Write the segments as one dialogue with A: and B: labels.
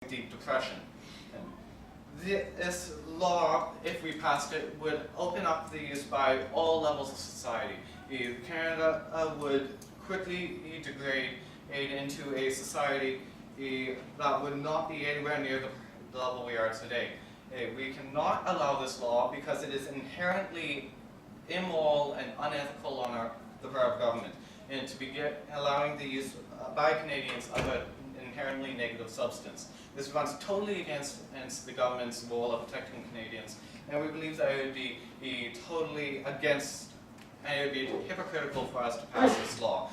A: deep depression. This law, if we passed it, would open up the use by all levels of society. Canada would quickly degrade into a society that would not be anywhere near the level we are today. We cannot allow this law because it is inherently immoral and unethical on the part of government, and to begin allowing the use by Canadians of an inherently negative substance. This runs totally against the government's goal of protecting Canadians, and we believe that it would be totally against, and it would be hypocritical for us to pass this law.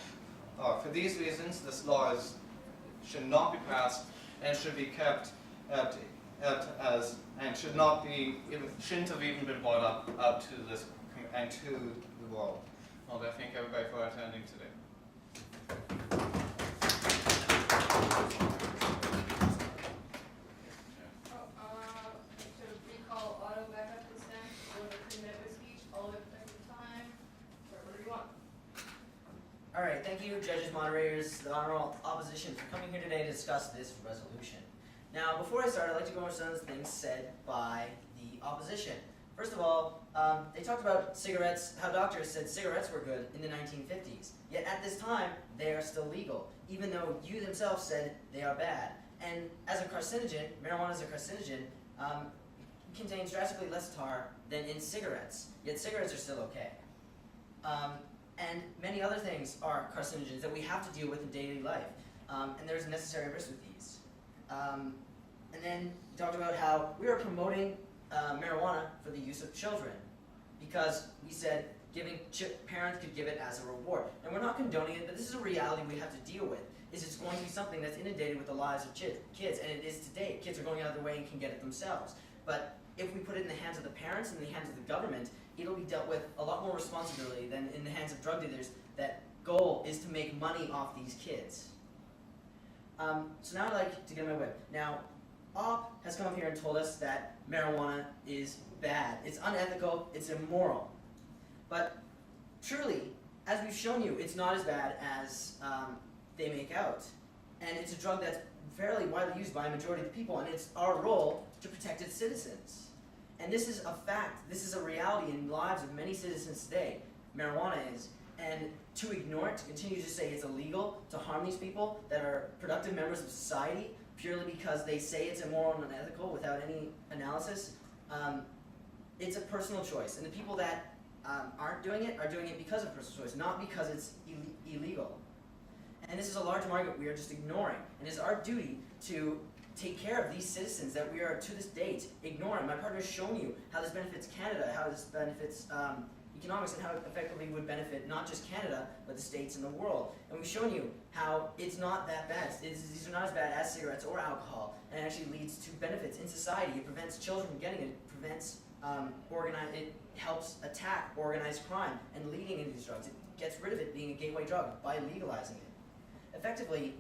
A: For these reasons, this law should not be passed and should be kept as, and shouldn't have even been brought up to this and to the world. Well, I thank everybody for attending today.
B: To recall Otto back up to the stand, we'll have a 3-minute speech, all of it at the time. Whatever you want.
C: All right, thank you, judges, moderators, the honorable opposition for coming here today to discuss this resolution. Now, before I start, I'd like to go over some of the things said by the opposition. First of all, they talked about cigarettes, how doctors said cigarettes were good in the 1950s. Yet at this time, they are still legal, even though you themselves said they are bad. And as a carcinogen, marijuana as a carcinogen, contains drastically less tar than in cigarettes, yet cigarettes are still okay. And many other things are carcinogens that we have to deal with in daily life, and there's necessary risk with these. And then we talked about how we are promoting marijuana for the use of children, because we said parents could give it as a reward. And we're not condoning it, but this is a reality we have to deal with. It's going to be something that's inundated with the lives of kids, and it is today. Kids are going out of their way and can get it themselves. But if we put it in the hands of the parents and in the hands of the government, it'll be dealt with a lot more responsibility than in the hands of drug dealers. That goal is to make money off these kids. So now I'd like to get on my way. Now, Op has come up here and told us that marijuana is bad. It's unethical, it's immoral. But truly, as we've shown you, it's not as bad as they make out. And it's a drug that's fairly widely used by a majority of the people, and it's our role to protect its citizens. And this is a fact, this is a reality in the lives of many citizens today. Marijuana is. And to ignore it, to continue to say it's illegal, to harm these people that are productive members of society, purely because they say it's immoral and unethical without any analysis, it's a personal choice. And the people that aren't doing it are doing it because of personal choice, not because it's illegal. And this is a large market we are just ignoring. And it's our duty to take care of these citizens that we are, to this date, ignoring. My partner has shown you how this benefits Canada, how this benefits economics, and how it effectively would benefit not just Canada, but the states and the world. And we've shown you how it's not that bad. These are not as bad as cigarettes or alcohol, and it actually leads to benefits in society. It prevents children from getting it. It prevents it helps attack organized crime and leading into these drugs. It gets rid of it being a gateway drug by legalizing it. Effectively,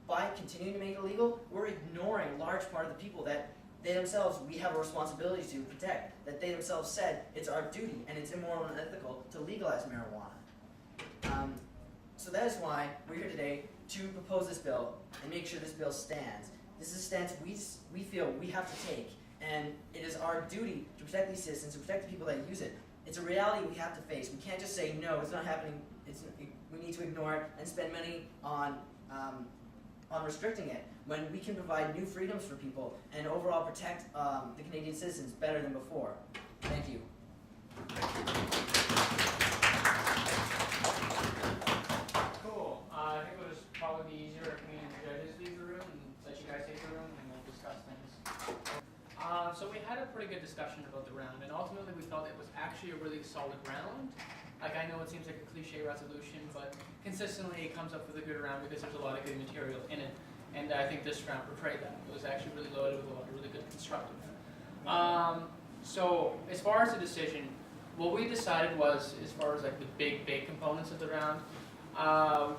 C: by continuing to make it illegal, we're ignoring a large part of the people that they themselves, we have a responsibility to protect, that they themselves said it's our duty and it's immoral and unethical to legalize marijuana. So that is why we're here today to propose this bill and make sure this bill stands. This is a stance we feel we have to take, and it is our duty to protect these citizens, to protect the people that use it. It's a reality we have to face. We can't just say, no, it's not happening, we need to ignore it and spend money on restricting it, when we can provide new freedoms for people and overall protect the Canadian citizens better than before. Thank you.
D: Cool. I think it'll just probably be easier if me and the judges leave the room and let you guys take the room and we'll discuss things. So we had a pretty good discussion about the round, and ultimately we felt it was actually a really solid round. Like, I know it seems like a cliche resolution, but consistently it comes up with a good round because there's a lot of good material in it. And I think this round portrayed that. It was actually really loaded with a lot of really good constructive. So as far as the decision, what we decided was, as far as like the big components of the round,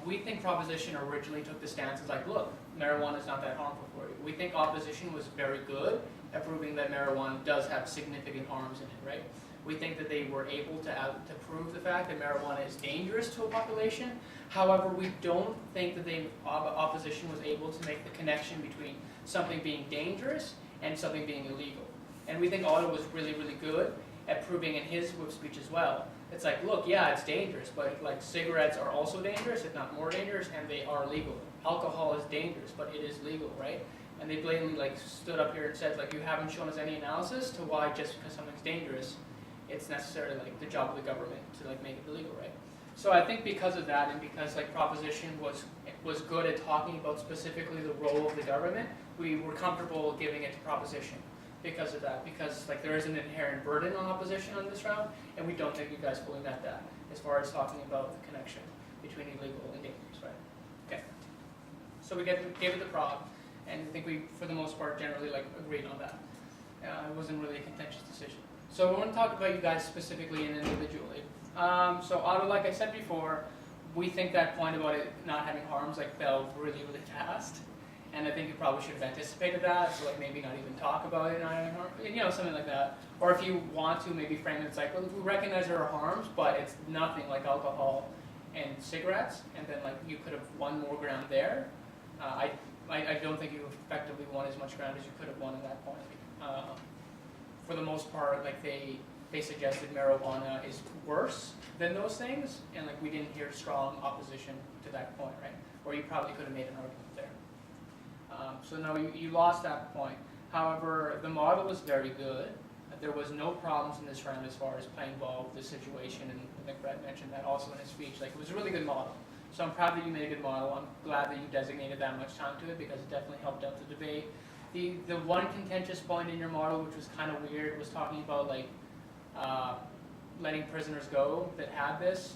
D: we think proposition originally took the stance as like, look, marijuana is not that harmful for you. We think opposition was very good at proving that marijuana does have significant harms in it, right? We think that they were able to prove the fact that marijuana is dangerous to a population. However, we don't think that the opposition was able to make the connection between something being dangerous and something being illegal. And we think Otto was really, really good at proving in his whip speech as well. It's like, look, yeah, it's dangerous, but like cigarettes are also dangerous, if not more dangerous, and they are legal. Alcohol is dangerous, but it is legal, right? And they blatantly like stood up here and said, like, you haven't shown us any analysis to why just because something's dangerous, it's necessarily like the job of the government to like make it illegal, right? So I think because of that, and because like Proposition was good at talking about specifically the role of the government, we were comfortable giving it to Proposition because of that. Because like there is an inherent burden on opposition on this round, and we don't think you guys fully met that as far as talking about the connection between illegal and dangerous, right? Okay. So we gave it the prop, and I think we, for the most part, generally like agreed on that. It wasn't really a contentious decision. So we want to talk about you guys specifically and individually. So Otto, like I said before, we think that point about it not having harms like fell really, really fast. And I think you probably should have anticipated that, so like maybe not even talk about it not having harm, you know, something like that. Or if you want to, maybe frame it as like, well, we recognize there are harms, but it's nothing like alcohol and cigarettes, and then like you could have won more ground there. I don't think you effectively won as much ground as you could have won at that point. For the most part, like they suggested marijuana is worse than those things, and like we didn't hear strong opposition to that point, right? Or you probably could have made an argument there. So no, you lost that point. However, the model was very good. There was no problems in this round as far as playing ball with the situation, and I think Brett mentioned that also in his speech. Like it was a really good model. So I'm proud that you made a good model. I'm glad that you designated that much time to it because it definitely helped out the debate. The one contentious point in your model, which was kind of weird, was talking about like letting prisoners go that had this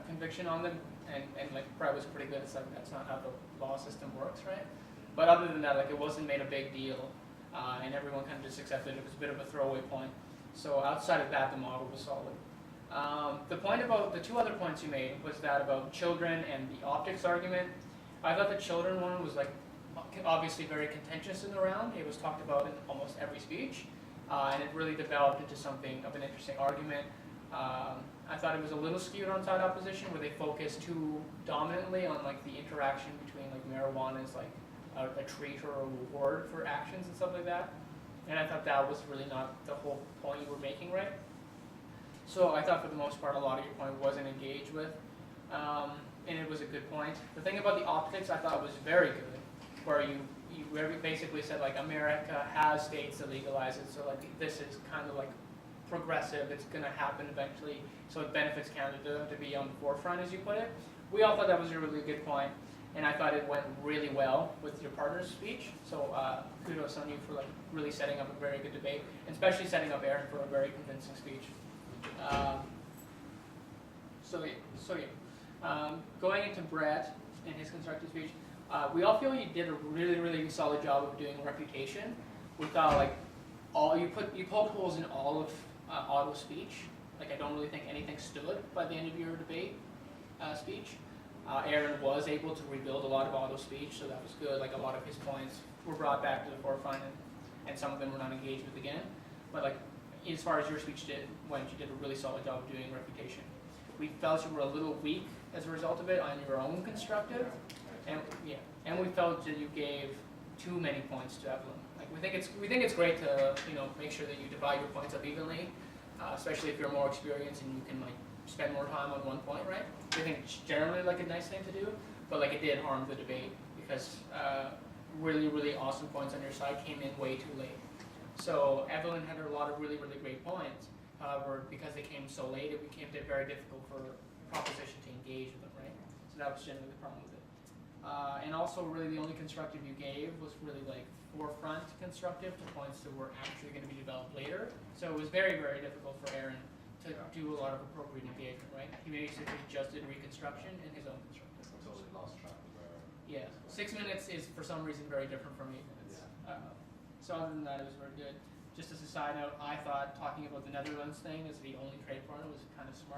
D: conviction on them, and like Brett was pretty good. It's like that's not how the law system works, right? But other than that, like it wasn't made a big deal, and everyone kind of just accepted it. It was a bit of a throwaway point. So outside of that, the model was solid. The point about the two other points you made was that about children and the optics argument. I thought the children one was like obviously very contentious in the round. It was talked about in almost every speech, and it really developed into something of an interesting argument. I thought it was a little skewed on side opposition, where they focused too dominantly on like the interaction between like marijuana as like a treat or a reward for actions and stuff like that. And I thought that was really not the whole point you were making, right? So I thought for the most part a lot of your point wasn't engaged with, and it was a good point. The thing about the optics I thought was very good, where you basically said like America has states that legalize it, so like this is kind of like progressive, it's going to happen eventually, so it benefits Canada to be on the forefront, as you put it. We all thought that was a really good point, and I thought it went really well with your partner's speech, so kudos on you for like really setting up a very good debate, and especially setting up Aaron for a very convincing speech. Going into Brett and his constructive speech, we all feel you did a really, really solid job of doing reputation. We thought like you poked holes in all of Otto's speech. Like I don't really think anything stood by the end of your debate speech. Aaron was able to rebuild a lot of Otto's speech, so that was good. Like a lot of his points were brought back to the forefront, and some of them were not engaged with again. But like as far as your speech went, you did a really solid job of doing reputation. We felt you were a little weak as a result of it on your own constructive, and we felt that you gave too many points to Evelyn. Like we think it's great to make sure that you divide your points up evenly, especially if you're more experienced and you can like spend more time on one point, right? We think it's generally like a nice thing to do, but like it did harm the debate because really, really awesome points on your side came in way too late. So Evelyn had a lot of really, really great points. However, because they came so late, it became very difficult for Proposition to engage with them, right? So that was generally the problem with it. And also, really, the only constructive you gave was really like forefront constructive to points that were actually going to be developed later. So it was very, very difficult for Aaron to do a lot of appropriate engagement, right? He basically just did reconstruction and his own constructive.
E: Totally lost track of where.
D: Yeah, 6 minutes is for some reason very different from 8 minutes. So other than that, it was very good. Just as a side note, I thought talking about the Netherlands thing as the only trade partner was kind of smart.